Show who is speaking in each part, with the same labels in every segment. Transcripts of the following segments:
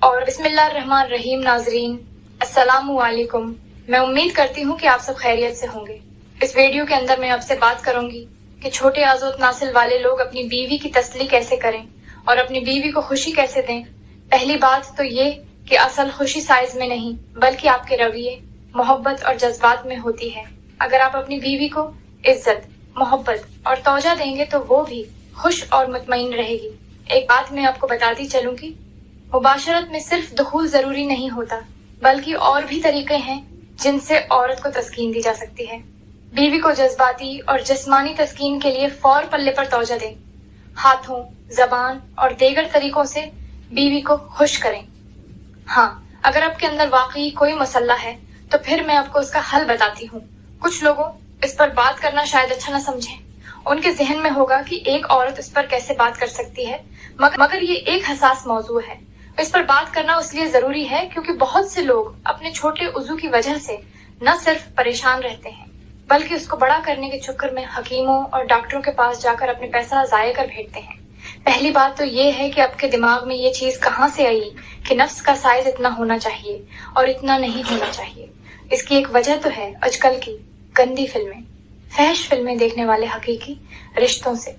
Speaker 1: اور بسم اللہ الرحمن الرحیم. ناظرین السلام علیکم. میں امید کرتی ہوں کہ آپ سب خیریت سے ہوں گے. اس ویڈیو کے اندر میں آپ سے بات کروں گی کہ چھوٹے آزود نسل والے لوگ اپنی بیوی کی تسلی کیسے کریں اور اپنی بیوی کو خوشی کیسے دیں. پہلی بات تو یہ کہ اصل خوشی سائز میں نہیں بلکہ آپ کے رویے، محبت اور جذبات میں ہوتی ہے. اگر آپ اپنی بیوی کو عزت، محبت اور توجہ دیں گے تو وہ بھی خوش اور مطمئن رہے گی. ایک بات میں آپ کو بتاتی چلوں کہ مباشرت میں صرف دخول ضروری نہیں ہوتا بلکہ اور بھی طریقے ہیں جن سے عورت کو تسکین دی جا سکتی ہے. بیوی کو جذباتی اور جسمانی تسکین کے لیے فور پلے پر توجہ دیں. ہاتھوں، زبان اور دیگر طریقوں سے بیوی کو خوش کریں. ہاں، اگر آپ کے اندر واقعی کوئی مسئلہ ہے تو پھر میں آپ کو اس کا حل بتاتی ہوں. کچھ لوگوں اس پر بات کرنا شاید اچھا نہ سمجھیں. ان کے ذہن میں ہوگا کہ ایک عورت اس پر کیسے بات کر سکتی ہے، مگر یہ ایک حساس موضوع ہے. اس پر بات کرنا اس لیے ضروری ہے کیونکہ بہت سے لوگ اپنے چھوٹے عضو کی وجہ سے نہ صرف پریشان رہتے ہیں بلکہ اس کو بڑا کرنے کے چکر میں حکیموں اور ڈاکٹروں کے پاس جا کر اپنے پیسہ ضائع کر بھیجتے ہیں. پہلی بات تو یہ ہے کہ آپ کے دماغ میں یہ چیز کہاں سے آئی کہ نفس کا سائز اتنا ہونا چاہیے اور اتنا نہیں ہونا چاہیے. اس کی ایک وجہ تو ہے آج کل کی گندی فلمیں. فحش فلمیں دیکھنے والے حقیقی رشتوں سے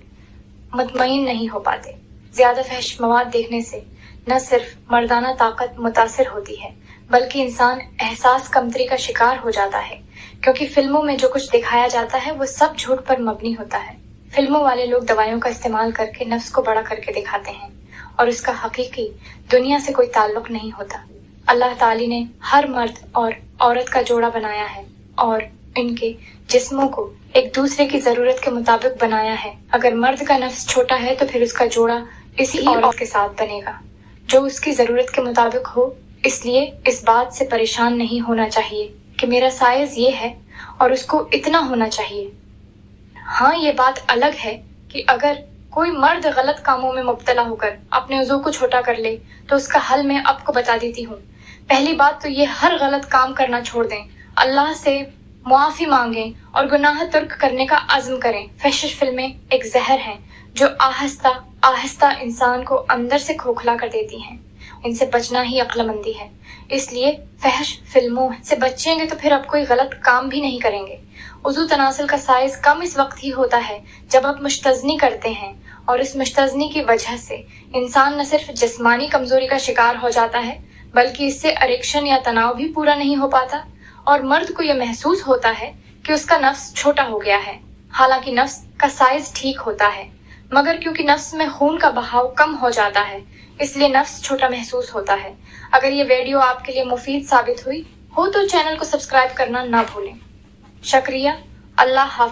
Speaker 1: مطمئن نہیں ہو پاتے. زیادہ فحش مواد دیکھنے سے نہ صرف مردانہ طاقت متاثر ہوتی ہے بلکہ انسان احساس کمتری کا شکار ہو جاتا ہے کیونکہ فلموں میں جو کچھ دکھایا جاتا ہے وہ سب جھوٹ پر مبنی ہوتا ہے. فلموں والے لوگ دوائیوں کا استعمال کر کے نفس کو بڑا کر کے دکھاتے ہیں اور اس کا حقیقی دنیا سے کوئی تعلق نہیں ہوتا. اللہ تعالی نے ہر مرد اور عورت کا جوڑا بنایا ہے اور ان کے جسموں کو ایک دوسرے کی ضرورت کے مطابق بنایا ہے. اگر مرد کا نفس چھوٹا ہے تو پھر اس کا جوڑا اسی عورت کے ساتھ بنے گا جو اس کی ضرورت کے مطابق ہو. اس لیے اس بات سے پریشان نہیں ہونا چاہیے کہ میرا سائز یہ ہے اور اس کو اتنا ہونا چاہیے. ہاں، یہ بات الگ ہے کہ اگر کوئی مرد غلط کاموں میں مبتلا ہو کر اپنے عضو کو چھوٹا کر لے تو اس کا حل میں آپ کو بتا دیتی ہوں. پہلی بات تو یہ ہر غلط کام کرنا چھوڑ دیں، اللہ سے معافی مانگیں اور گناہ ترک کرنے کا عزم کریں. فحش فلمیں ایک زہر ہیں جو آہستہ آہستہ انسان کو اندر سے کھوکھلا کر دیتی ہیں. ان سے بچنا ہی عقل مندی ہے. اس لیے فحش فلموں سے بچیں گے تو پھر آپ کوئی غلط کام بھی نہیں کریں گے. عضو تناسل کا سائز کم اس وقت ہی ہوتا ہے جب آپ مستضنی کرتے ہیں اور اس مستضنی کی وجہ سے انسان نہ صرف جسمانی کمزوری کا شکار ہو جاتا ہے بلکہ اس سے اریکشن یا تناؤ بھی پورا نہیں ہو پاتا اور مرد کو یہ محسوس ہوتا ہے کہ اس کا نفس چھوٹا ہو گیا ہے حالانکہ نفس کا سائز ٹھیک ہوتا ہے مگر کیونکہ نفس میں خون کا بہاؤ کم ہو جاتا ہے اس لیے نفس چھوٹا محسوس ہوتا ہے. اگر یہ ویڈیو آپ کے لیے مفید ثابت ہوئی ہو تو چینل کو سبسکرائب کرنا نہ بھولیں. شکریہ. اللہ حافظ.